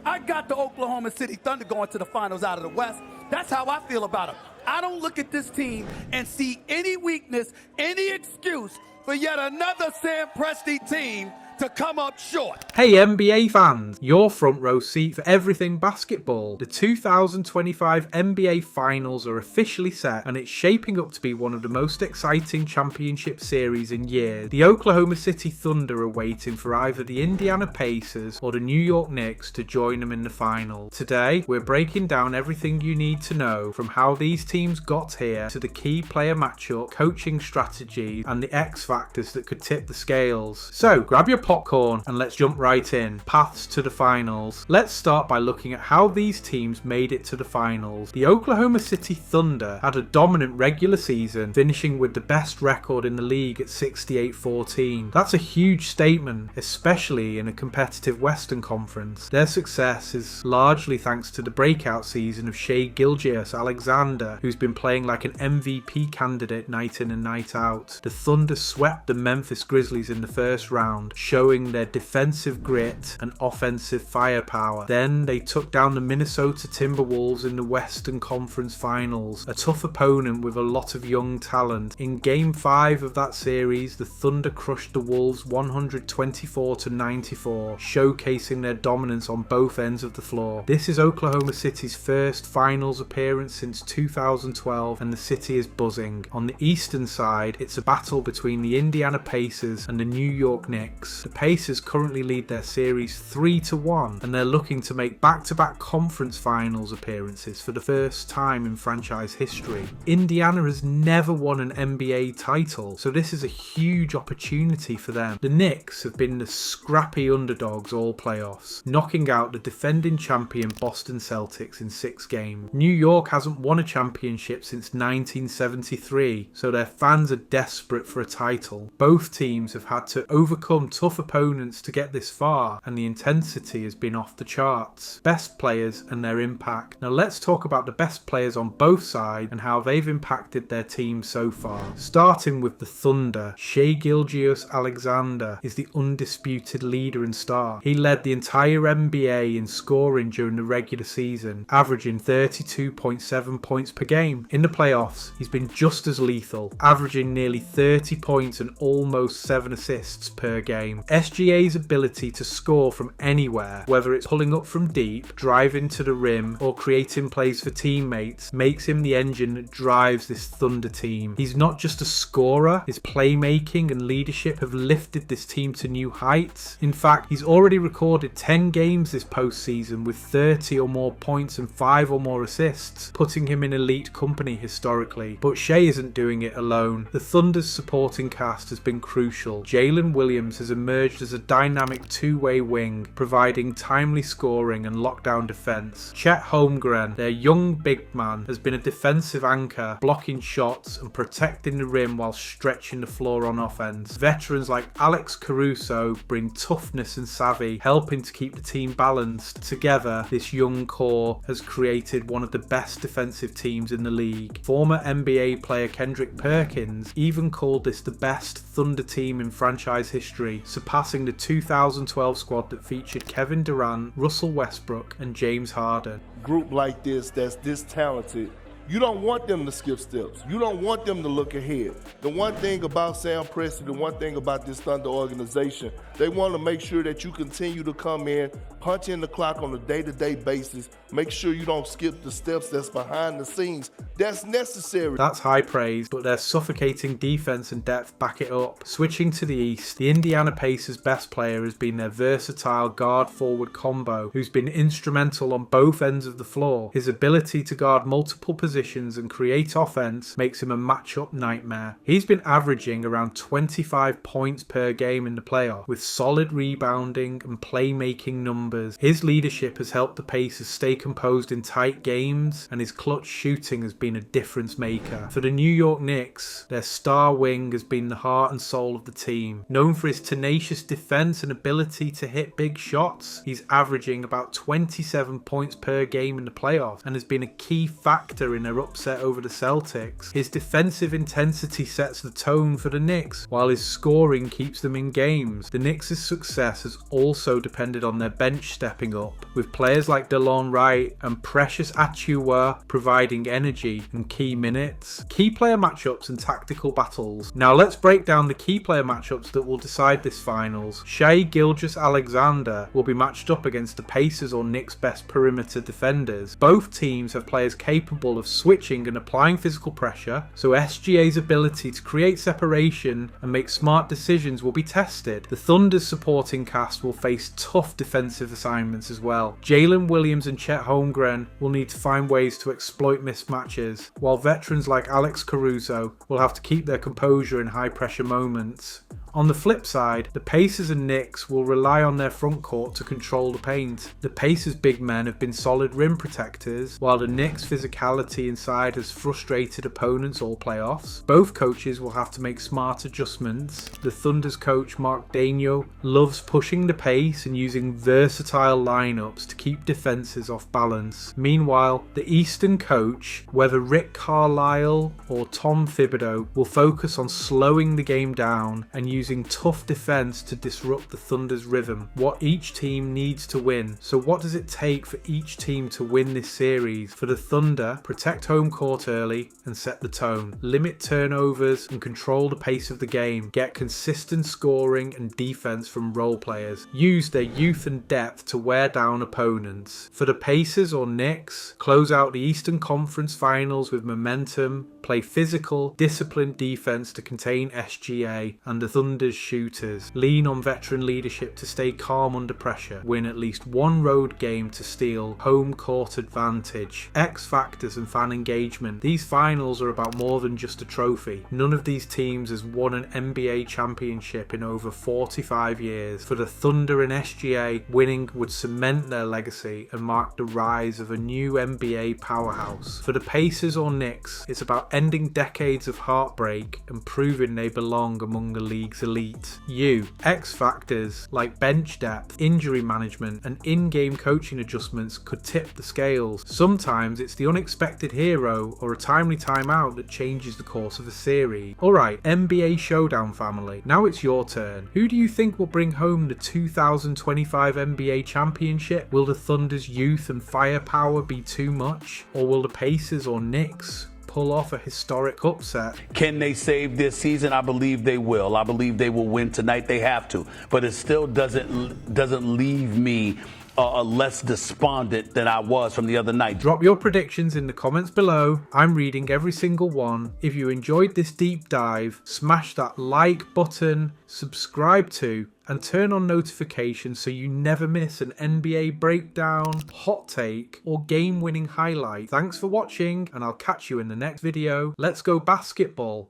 I got the Oklahoma City Thunder going to the finals out of the West. That's how I feel about them. I don't look at this team and see any weakness, any excuse for yet another Sam Presti team to come up short. Hey NBA fans, your front row seat for everything basketball. The 2025 NBA Finals are officially set and it's shaping up to be one of the most exciting championship series in years. The Oklahoma City Thunder are waiting for either the Indiana Pacers or the New York Knicks to join them in the final. Today, we're breaking down everything you need to know from how these teams got here to the key player matchup, coaching strategies, and the X factors that could tip the scales. So, grab your popcorn and let's jump right in. Paths to the finals. Let's start by looking at how these teams made it to the finals. The Oklahoma City Thunder had a dominant regular season, finishing with the best record in the league at 68-14. That's a huge statement, especially in a competitive Western Conference. Their success is largely thanks to the breakout season of Shai Gilgeous-Alexander, who's been playing like an MVP candidate night in and night out. The Thunder swept the Memphis Grizzlies in the first round, showing their defensive grit and offensive firepower. Then they took down the Minnesota Timberwolves in the Western Conference Finals, a tough opponent with a lot of young talent. In Game 5 of that series, the Thunder crushed the Wolves 124-94, showcasing their dominance on both ends of the floor. This is Oklahoma City's first finals appearance since 2012 and the city is buzzing. On the eastern side, it's a battle between the Indiana Pacers and the New York Knicks. The Pacers currently lead their series 3-1 and they're looking to make back-to-back conference finals appearances for the first time in franchise history. Indiana has never won an NBA title, so this is a huge opportunity for them. The Knicks have been the scrappy underdogs all playoffs, knocking out the defending champion Boston Celtics in 6 games. New York hasn't won a championship since 1973, so their fans are desperate for a title. Both teams have had to overcome tough opponents to get this far, and the intensity has been off the charts. Best players and their impact. Now let's talk about the best players on both sides and how they've impacted their team so far. Starting with the Thunder, Shai Gilgeous-Alexander is the undisputed leader and star. He led the entire NBA in scoring during the regular season, averaging 32.7 points per game. In the playoffs, he's been just as lethal, averaging nearly 30 points and almost 7 assists per game. SGA's ability to score from anywhere, whether it's pulling up from deep, driving to the rim, or creating plays for teammates, makes him the engine that drives this Thunder team. He's not just a scorer, his playmaking and leadership have lifted this team to new heights. In fact, he's already recorded 10 games this postseason with 30 or more points and 5 or more assists, putting him in elite company historically. But Shai isn't doing it alone. The Thunder's supporting cast has been crucial. Jalen Williams has emerged as a dynamic two-way wing, providing timely scoring and lockdown defense. Chet Holmgren, their young big man, has been a defensive anchor, blocking shots and protecting the rim while stretching the floor on offense. Veterans like Alex Caruso bring toughness and savvy, helping to keep the team balanced. Together, this young core has created one of the best defensive teams in the league. Former NBA player Kendrick Perkins even called this the best Thunder team in franchise history, surpassing the 2012 squad that featured Kevin Durant, Russell Westbrook, and James Harden. Group like this that's this talented, you don't want them to skip steps. You don't want them to look ahead. The one thing about Sam Presti, the one thing about this Thunder organization, they want to make sure that you continue to come in, punch in the clock on a day-to-day basis, make sure you don't skip the steps that's behind the scenes. That's necessary. That's high praise, but their suffocating defense and depth back it up. Switching to the East, the Indiana Pacers' best player has been their versatile guard-forward combo, who's been instrumental on both ends of the floor. His ability to guard multiple positions and create offense makes him a matchup nightmare. He's been averaging around 25 points per game in the playoffs, with solid rebounding and playmaking numbers. His leadership has helped the Pacers stay composed in tight games, and his clutch shooting has been been a difference maker. For the New York Knicks, their star wing has been the heart and soul of the team. Known for his tenacious defense and ability to hit big shots, he's averaging about 27 points per game in the playoffs and has been a key factor in their upset over the Celtics. His defensive intensity sets the tone for the Knicks, while his scoring keeps them in games. The Knicks' success has also depended on their bench stepping up, with players like DeLon Wright and Precious Achiuwa providing energy and key minutes. Key player matchups and tactical battles. Now let's break down the key player matchups that will decide this finals. Shai Gilgeous-Alexander will be matched up against the Pacers or Knicks' best perimeter defenders. Both teams have players capable of switching and applying physical pressure, so SGA's ability to create separation and make smart decisions will be tested. The Thunder's supporting cast will face tough defensive assignments as well. Jalen Williams and Chet Holmgren will need to find ways to exploit mismatches, while veterans like Alex Caruso will have to keep their composure in high pressure moments. On the flip side, the Pacers and Knicks will rely on their front court to control the paint. The Pacers' big men have been solid rim protectors, while the Knicks' physicality inside has frustrated opponents all playoffs. Both coaches will have to make smart adjustments. The Thunder's coach Mark Daigneault loves pushing the pace and using versatile lineups to keep defenses off balance. Meanwhile, the Eastern coach, whether Rick Carlisle or Tom Thibodeau, will focus on slowing the game down and using tough defense to disrupt the Thunder's rhythm. What each team needs to win. So what does it take for each team to win this series? For the Thunder, protect home court early and set the tone. Limit turnovers and control the pace of the game. Get consistent scoring and defense from role players. Use their youth and depth to wear down opponents. For the Pacers or Knicks, close out the Eastern Conference Finals with momentum. Play physical, disciplined defense to contain SGA and the Thunder's shooters. Lean on veteran leadership to stay calm under pressure. Win at least one road game to steal home court advantage. X factors and fan engagement. These finals are about more than just a trophy. None of these teams has won an NBA championship in over 45 years. For the Thunder and SGA, winning would cement their legacy and mark the rise of a new NBA powerhouse. For the Pacers or Knicks, it's about ending decades of heartbreak and proving they belong among the league's elite. X factors like bench depth, injury management, and in-game coaching adjustments could tip the scales. Sometimes it's the unexpected hero or a timely timeout that changes the course of a series. Alright, NBA Showdown family, now it's your turn. Who do you think will bring home the 2025 NBA championship? Will the Thunder's youth and firepower be too much? Or will the Pacers or Knicks pull off a historic upset? Can they save this season? I believe they will. I believe they will win tonight. They have to. But it still doesn't leave me less despondent than I was from the other night. Drop your predictions in the comments below. I'm reading every single one. If you enjoyed this deep dive, smash that like button, subscribe to, and turn on notifications so you never miss an NBA breakdown, hot take, or game-winning highlight. Thanks for watching, and I'll catch you in the next video. Let's go basketball.